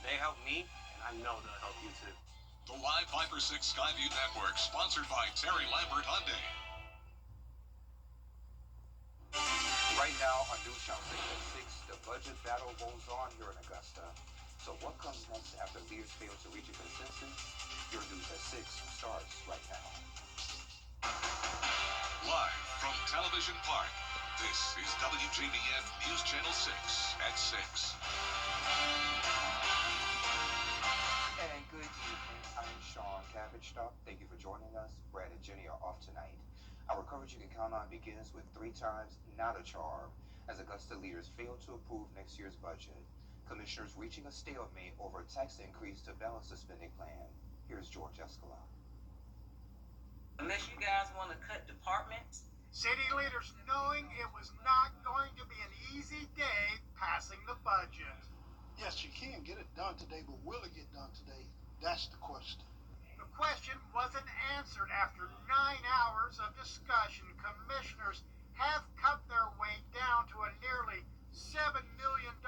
They helped me, and I know they'll help you too. The Live Viper 6 Skyview Network, sponsored by Terry Lambert Hyundai. Right now on News Channel 6 at 6, the budget battle goes on here in Augusta. So what comes next after leaders fail to reach a consensus? Your News at 6 starts right now. Live from Television Park, this is WJBF News Channel 6 at 6. And good evening, I'm Sean Cabbage-Stop. Thank you for joining us. Brad and Jenny are off tonight. Our coverage you can count on begins with 3 times not a charm as Augusta leaders fail to approve next year's budget. Commissioners reaching a stalemate over a tax increase to balance the spending plan. Here's George Escala. Unless you guys want to cut departments. City leaders knowing it was not going to be an easy day passing the budget. Yes, you can get it done today, but will it get done today? That's the question. The question wasn't answered after 9 hours of discussion. Commissioners have cut their way down to a nearly $7 million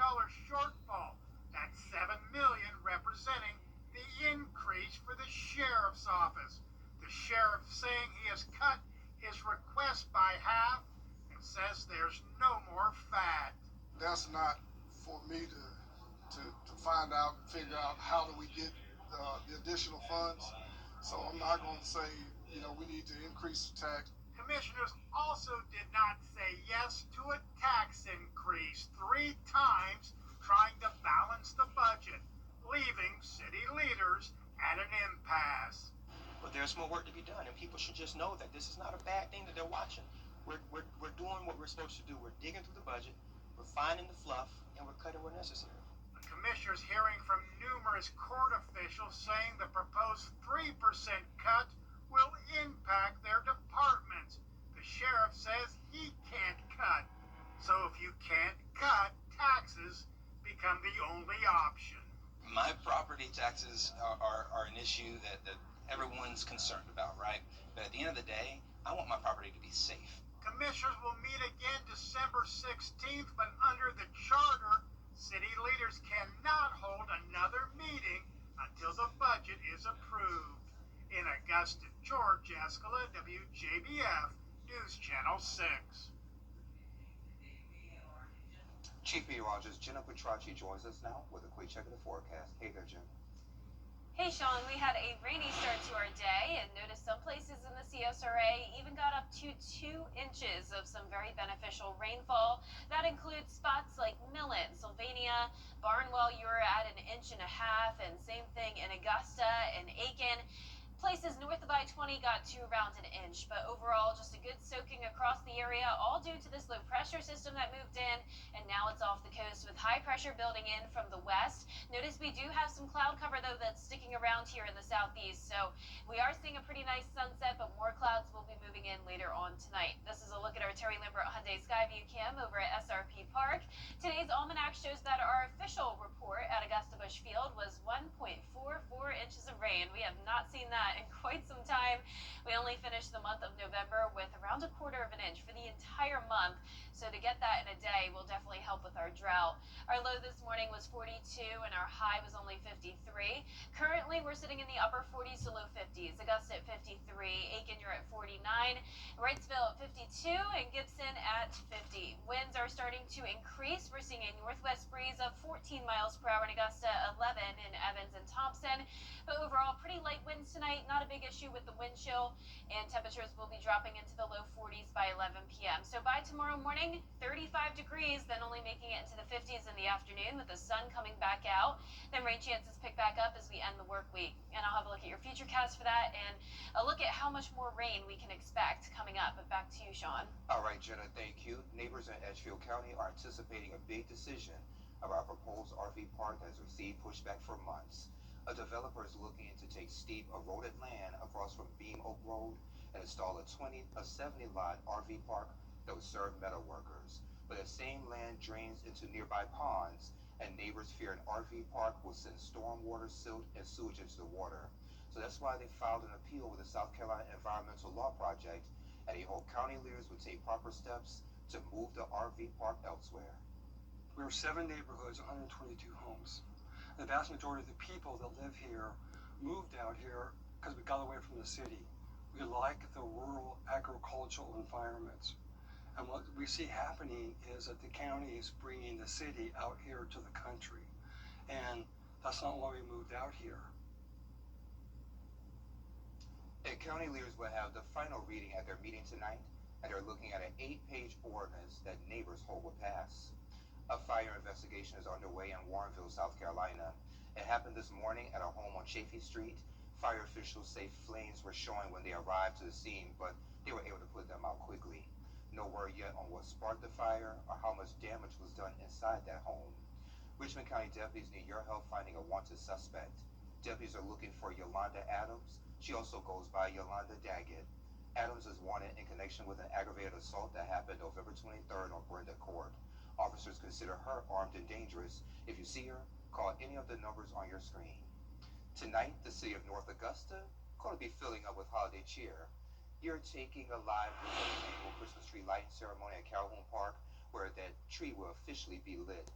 shortfall. That's $7 million representing the increase for the sheriff's office. The sheriff saying he has cut his request by half and says there's no more fat. That's not for me to find out and figure out how do we get the additional funds. So I'm not going to say, we need to increase the tax. Commissioners also did not say yes to a tax increase 3 times, trying to balance the budget, leaving city leaders at an impasse. But there's more work to be done, and people should just know that this is not a bad thing that they're watching. We're doing what we're supposed to do. We're digging through the budget, we're finding the fluff, and we're cutting where necessary. The commissioners hearing from numerous court officials saying the proposed 3% cut will impact their departments. The sheriff says he can't cut. So if you can't cut, taxes become the only option. My property taxes are an issue that everyone's concerned about, right? But at the end of the day, I want my property to be safe. Commissioners will meet again December 16th, but under the charter, city leaders cannot hold another meeting until the budget is approved. In Augusta, George Escala, WJBF News Channel 6. Chief Meteorologist Jenna Petracci joins us now with a quick check of the forecast. Hey there, Jen. Hey Sean, we had a rainy start to our day and noticed some places in the CSRA even got up to 2 inches of some very beneficial rainfall. That includes spots like Millen, Sylvania, Barnwell, you were at 1.5 inches, and same thing in Augusta and Aiken. Places north of I-20 got to around 1 inch, but overall just a good soaking across the area, all due to this low pressure system that moved in, and now it's off the coast with high pressure building in from the west. Notice we do have some cloud cover though that's sticking around here in the southeast, so we are seeing a pretty nice sunset, but more clouds will be moving in later on tonight. This is a look at our Terry Lambert Hyundai Skyview cam over at SRP Park. Today's almanac shows that our official report at Augusta Busch Field was 1.44 inches of rain. We have not seen that in quite some time. We only finished the month of November with around 1/4 of an inch for the entire month. So to get that in a day will definitely help with our drought. Our low this morning was 42 and our high was only 53. Currently we're sitting in the upper 40s to low 50s. Augusta at 53, Aiken you're at 49, Wrightsville at 52, and Gibson at 50. Winds are starting to increase. We're seeing a northwest breeze of 14 miles per hour in Augusta, 11 in Evans and Thompson. But overall pretty light winds tonight, not a big issue with the wind chill, and temperatures will be dropping into the low 40s by 11 p.m. So by tomorrow morning, 35 degrees, then only making it into the 50s in the afternoon with the sun coming back out. Then rain chances pick back up as we end the work week. And I'll have a look at your future cast for that and a look at how much more rain we can expect coming up. But back to you, Sean. All right, Jenna, thank you. Neighbors in Edgefield County are anticipating a big decision about a proposed RV park that has received pushback for months. A developer is looking to take steep eroded land across from Beam Oak Road and install a 70-lot RV park that would serve metal workers. But the same land drains into nearby ponds, and neighbors fear an RV park will send stormwater, silt, and sewage into the water. So that's why they filed an appeal with the South Carolina Environmental Law Project, and they hope county leaders would take proper steps to move the RV park elsewhere. We were 7 neighborhoods, 122 homes. The vast majority of the people that live here moved out here because we got away from the city. We like the rural agricultural environments. And what we see happening is that the county is bringing the city out here to the country. And that's not why we moved out here. And county leaders will have the final reading at their meeting tonight, and they're looking at an 8-page ordinance that neighbors hope will pass. A fire investigation is underway in Warrenville, South Carolina. It happened this morning at a home on Chafee Street. Fire officials say flames were showing when they arrived to the scene, but they were able to put them out quickly. No word yet on what sparked the fire or how much damage was done inside that home. Richmond County deputies need your help finding a wanted suspect. Deputies are looking for Yolanda Adams. She also goes by Yolanda Daggett. Adams is wanted in connection with an aggravated assault that happened November 23rd on Brenda Court. Officers consider her armed and dangerous. If you see her, call any of the numbers on your screen. Tonight, the city of North Augusta going to be filling up with holiday cheer. You're taking a live look at the annual Christmas tree lighting ceremony at Calhoun Park, where that tree will officially be lit.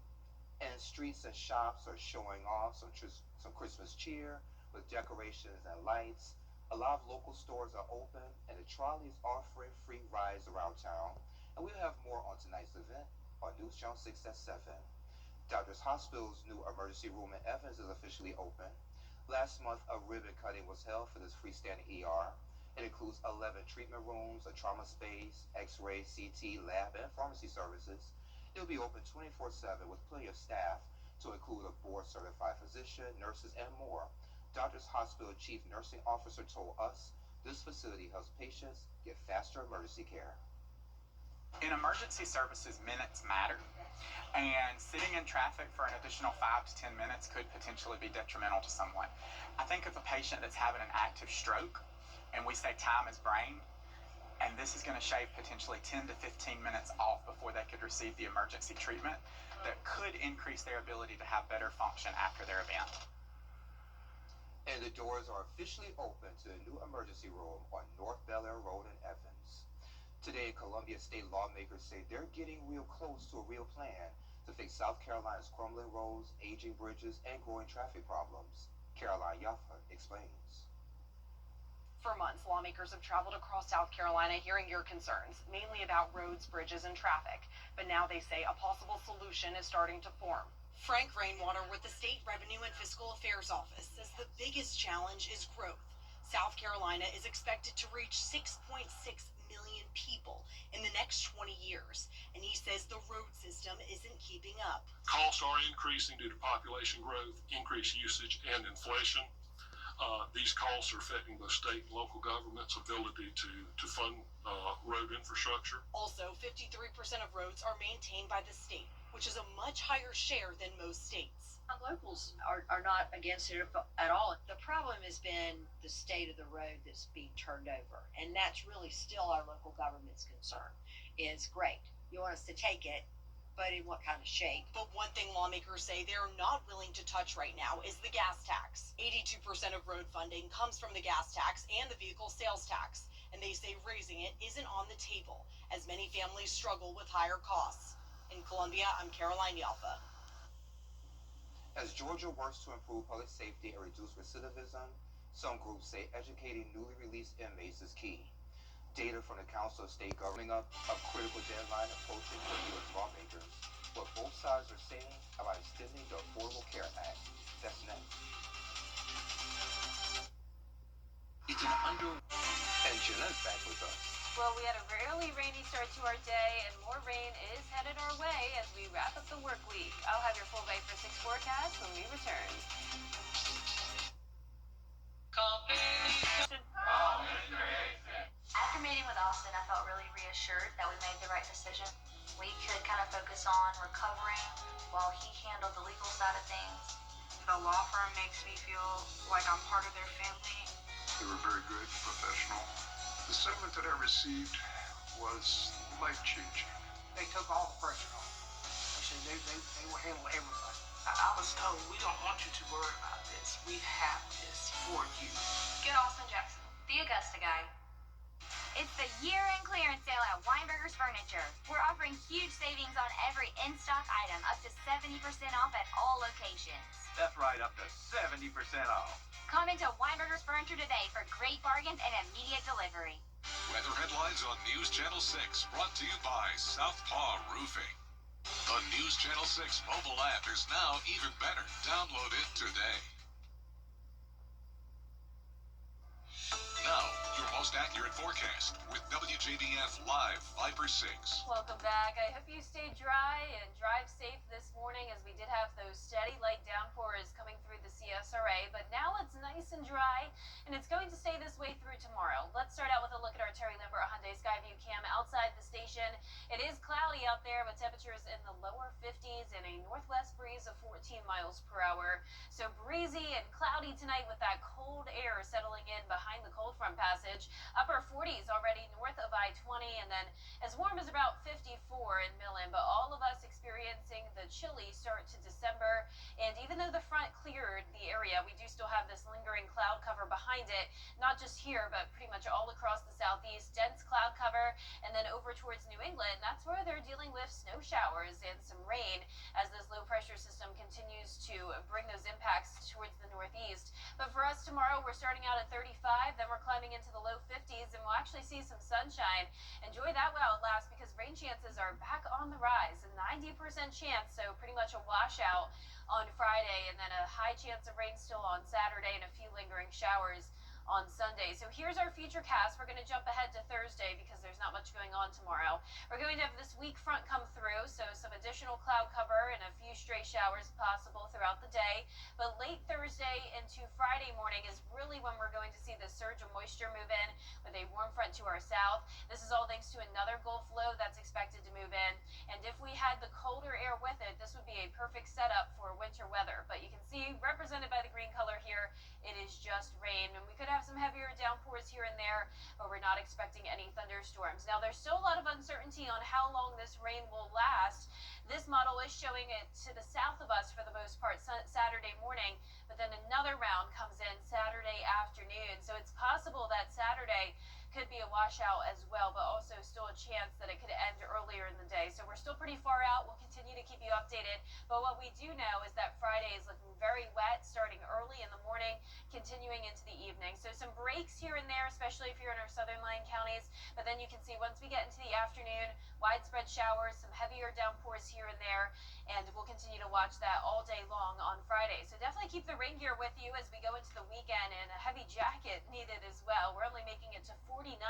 And streets and shops are showing off some Christmas cheer with decorations and lights. A lot of local stores are open, and the trolley is offering free rides around town. And we'll have more on tonight's event on News Channel 6 at 7. Doctors Hospital's new emergency room in Evans is officially open. Last month, a ribbon cutting was held for this freestanding ER. It includes 11 treatment rooms, a trauma space, X-ray, CT, lab, and pharmacy services. It'll be open 24/7 with plenty of staff to include a board-certified physician, nurses, and more. Doctors Hospital Chief Nursing Officer told us this facility helps patients get faster emergency care. In emergency services, minutes matter, and sitting in traffic for an additional 5 to 10 minutes could potentially be detrimental to someone. I think of a patient that's having an active stroke, and we say time is brain, and this is going to shave potentially 10 to 15 minutes off before they could receive the emergency treatment that could increase their ability to have better function after their event. And the doors are officially open to the new emergency room on North Bel Air Road in Evans. Today, Columbia state lawmakers say they're getting real close to a real plan to fix South Carolina's crumbling roads, aging bridges, and growing traffic problems. Caroline Yaffa explains. For months, lawmakers have traveled across South Carolina hearing your concerns, mainly about roads, bridges, and traffic. But now they say a possible solution is starting to form. Frank Rainwater with the State Revenue and Fiscal Affairs Office says the biggest challenge is growth. South Carolina is expected to reach 6.6 million people in the next 20 years, and he says the road system isn't keeping up. Costs are increasing due to population growth, increased usage, and inflation. These costs are affecting the state and local government's ability to fund road infrastructure. Also, 53% of roads are maintained by the state, which is a much higher share than most states. Locals are not against it at all. The problem has been the state of the road that's being turned over, and that's really still our local government's concern. Is great. You want us to take it, but in what kind of shape? But one thing lawmakers say they're not willing to touch right now is the gas tax. 82% of road funding comes from the gas tax and the vehicle sales tax, and they say raising it isn't on the table as many families struggle with higher costs. In Columbia, I'm Caroline Yalfa. As Georgia works to improve public safety and reduce recidivism, some groups say educating newly released inmates is key. Data from the Council of State Government up a critical deadline approaching for U.S. lawmakers, what both sides are saying about extending the Affordable Care Act. That's next. It's an and Jeanette's back with us. Well, we had a really rainy start to our day, and more rain is headed our way as we wrap up the work week. I'll have your full Bay for 6 forecast when we return. After meeting with Austin, I felt really reassured that we made the right decision. We could kind of focus on recovering while he handled the legal side of things. The law firm makes me feel like I'm part of their family. They were very good, professional. The settlement that I received was life-changing. They took all the pressure off. They will handle everything. I was told, we don't want you to worry about this. We have this for you. Get Austin Jackson, the Augusta guy. It's the year-end clearance sale at Weinberger's Furniture. We're offering huge savings on every in-stock item, up to 70% off at all locations. That right up to 70% off. Come into Weinberger's Furniture today for great bargains and immediate delivery. Weather headlines on News Channel 6, brought to you by Southpaw Roofing. The News Channel 6 mobile app is now even better. Download it today. Now, your most accurate forecast with WJBF Live Viper 6. Welcome back. I hope you stayed dry and drive safe this morning, as we did have those steady light downpours coming through the CSRA, but now it's nice and dry, and it's going to stay this way through tomorrow. Let's start out with a look at our Terry Lambert Hyundai Skyview cam outside the station. It is cloudy out there, with temperatures in the lower 50s and a northwest breeze of 14 miles per hour. So breezy and cloudy tonight with that cold air settling in behind the cold front passage. Upper 40s already north of I-20, and then as warm as about 54 in Millen, but all of us experiencing the chilly start to December. And even though the front cleared the area, we do still have this lingering cloud cover behind it, not just here, but pretty much all across the southeast. Dense cloud cover, and then over towards New England, that's where they're dealing with snow showers and some rain as this low pressure system continues to bring those impacts towards the northeast. But for us tomorrow, we're starting out at 35, then we're climbing into the low 50s, and we'll actually see some sunshine. Enjoy that while it lasts, because rain chances are back on the rise. A 90% chance, so pretty much a washout on Friday, and then a high chance of rain still on Saturday, and a few lingering showers on Sunday. So here's our future cast. We're going to jump ahead to Thursday because there's not much going on tomorrow. We're going to have this weak front come through, so some additional cloud cover and a few stray showers possible throughout the day. But late Thursday into Friday morning is really when we're going to see the surge of moisture move in with a warm front to our south. This is all thanks to another Gulf low that's expected to move in. And if we had the colder air with it, this would be a perfect setup for winter weather. But you can see, represented by the green color here, it is just rain. And we could have some heavier downpours here and there, but we're not expecting any thunderstorms. Now, there's still a lot of uncertainty on how long this rain will last. This model is showing it to the south of us for the most part Saturday morning, but then another round comes in Saturday afternoon. So it's possible that Saturday could be a washout as well, but also still a chance that it could end earlier in the day. So we're still pretty far out. We'll continue to keep you updated. But what we do know is that Friday is looking very wet, starting early in the morning, continuing into the evening. So some breaks here and there, especially if you're in our southern line counties. But then you can see once we get into the afternoon, widespread showers, some heavier downpours here and there, and we'll continue to watch that all day long on Friday. So definitely keep the rain gear with you as we go into the weekend, and a heavy jacket needed as well. We're only making it to 49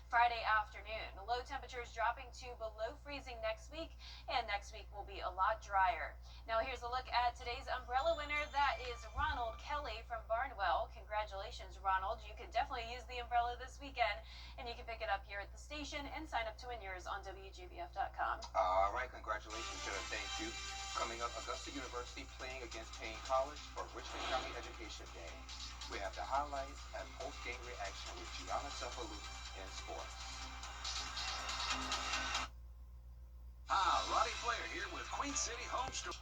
Friday afternoon. The low temperatures dropping to below freezing next week, and next week will be a lot drier. Now here's a look at today's umbrella winner. That is Ronald Kelly from Barnwell. Congratulations, Ronald. You could definitely use the umbrella this weekend, and you can pick it up here at the station and sign up to win yours on WJBF.com. All right, congratulations, Jenna. Thank you. Coming up, Augusta University playing against Payne College for Richmond County Education Day. We have the highlights and post-game reaction with Gianna Cephalou in sports. Roddy Blair here with Queen City Home Store.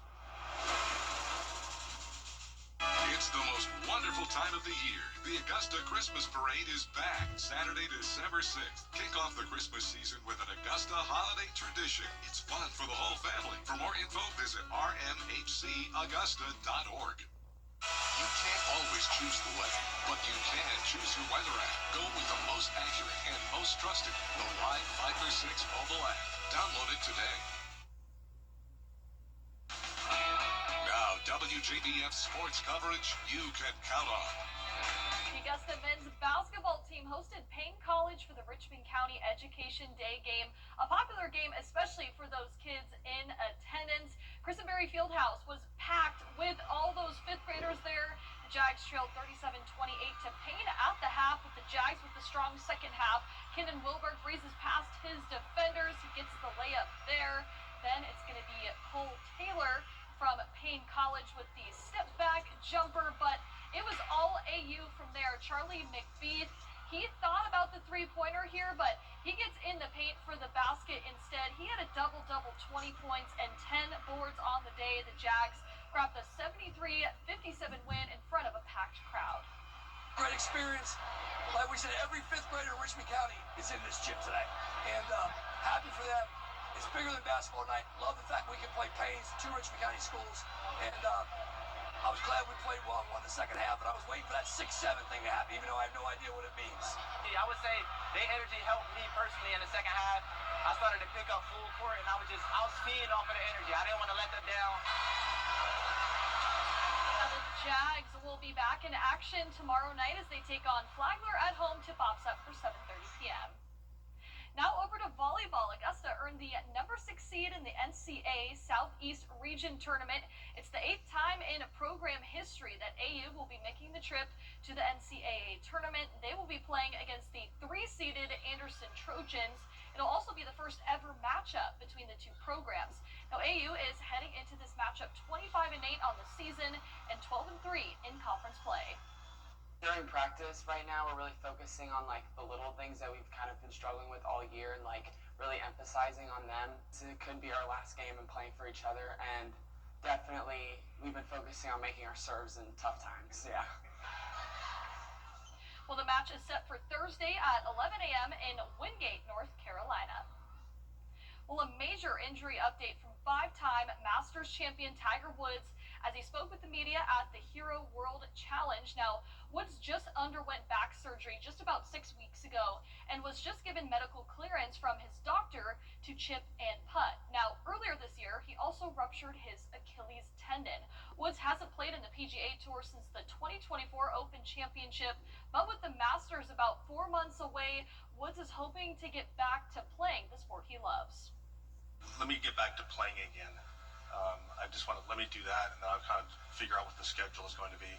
It's the most wonderful time of the year. The Augusta Christmas Parade is back Saturday, December 6th. Kick off the Christmas season with an Augusta holiday tradition. It's fun for the whole family. For more info, visit rmhcaugusta.org. You can't always choose the weather, but you can choose your weather app. Go with the most accurate and most trusted, the Live Viper 6 mobile app. Download it today. Now, WJBF sports coverage you can count on. The Augusta men's basketball team hosted Payne College for the Richmond County Education Day game, a popular game especially for those kids in attendance. Christenberry Fieldhouse was packed with all those fifth graders there. The Jags trailed 37-28 to Payne at the half, with the Jags with the strong second half. Kendon Wilberg breezes past his defenders. He gets the layup there. Then it's going to be Cole Taylor from Payne College with the step back jumper, but it was all AU from there. Charlie McBeath, he thought about the three-pointer here, but he gets in the paint for the basket instead. He had a double-double, 20 points and 10 boards on the day. The Jags grabbed the 73-57 win in front of a packed crowd. Great experience. Like we said, every fifth grader in Richmond County is in this gym today, and happy for them. It's bigger than basketball night. Love the fact we can play Payne's, two Richmond County schools, and I was glad we played well and won the second half, but I was waiting for that 6-7 thing to happen, even though I have no idea what it means. I would say their energy helped me personally in the second half. I started to pick up full court, and I was feeding off of the energy. I didn't want to let them down. Now the Jags will be back in action tomorrow night as they take on Flagler at home. Tip-offs up for 7:30 p.m. Now over to volleyball. Augusta earned the number 6 seed in the NCAA Southeast Region Tournament. It's the 8th time in program history that AU will be making the trip to the NCAA tournament. They will be playing against the 3-seeded Anderson Trojans. It'll also be the first ever matchup between the two programs. Now AU is heading into this matchup 25-8 on the season and 12-3 in conference play. During practice right now, we're really focusing on like the little things that we've kind of been struggling with all year and like really emphasizing on them. So it could be our last game and playing for each other, and definitely we've been focusing on making our serves in tough times. Yeah. Well, the match is set for Thursday at 11 a.m. in Wingate, North Carolina. Well, a major injury update from 5-time Masters champion Tiger Woods as he spoke with the media at the Hero World Challenge. Now, Woods just underwent back surgery just about 6 weeks ago and was just given medical clearance from his doctor to chip and putt. Now, earlier this year, he also ruptured his Achilles tendon. Woods hasn't played in the PGA Tour since the 2024 Open Championship, but with the Masters about 4 months away, Woods is hoping to get back to playing the sport he loves. Let me get back to playing again. I just want to let me do that, and then I'll kind of figure out what the schedule is going to be.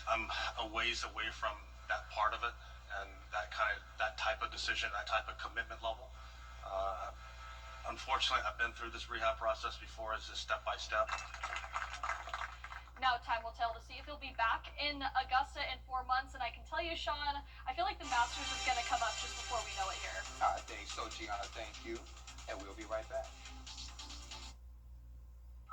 I'm a ways away from that part of it, and that type of decision, that type of commitment level. Unfortunately, I've been through this rehab process before. It's just step by step. Now time will tell to see if he'll be back in Augusta in 4 months, and I can tell you, Sean, I feel like the Masters is going to come up just before we know it here. I think so, Gianna. Thank you, and we'll be right back.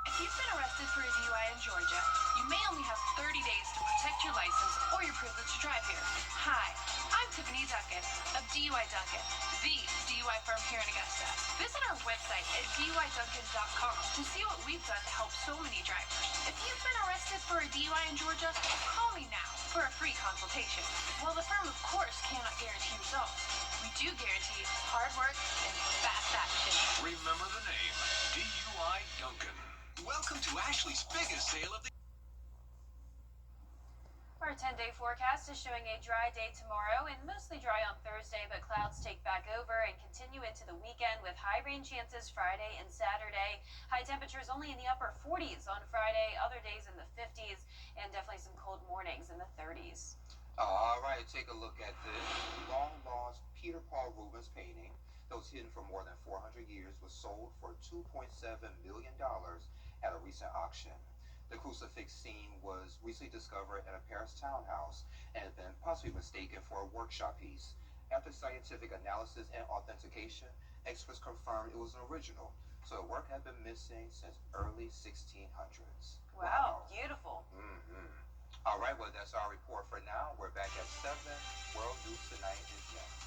If you've been arrested for a DUI in Georgia, you may only have 30 days to protect your license or your privilege to drive here. Hi, I'm Tiffany Duncan of DUI Duncan, the DUI firm here in Augusta. Visit our website at DUIDuncan.com to see what we've done to help so many drivers. If you've been arrested for a DUI in Georgia, call me now for a free consultation. While the firm, of course, cannot guarantee results, we do guarantee hard work and fast action. Remember the name, DUI Duncan. Welcome to Ashley's biggest sale of the Our 10-day forecast is showing a dry day tomorrow and mostly dry on Thursday, but clouds take back over and continue into the weekend with high rain chances Friday and Saturday. High temperatures only in the upper 40s on Friday, other days in the 50s, and definitely some cold mornings in the 30s. All right, take a look at this. Long lost Peter Paul Rubens painting that was hidden for more than 400 years was sold for $2.7 million at a recent auction. The crucifix scene was recently discovered in a Paris townhouse and had been possibly mistaken for a workshop piece. After scientific analysis and authentication, experts confirmed it was an original, so the work had been missing since early 1600s. Wow, beautiful. All right, well, that's our report for now. We're back at 7. World News Tonight is next.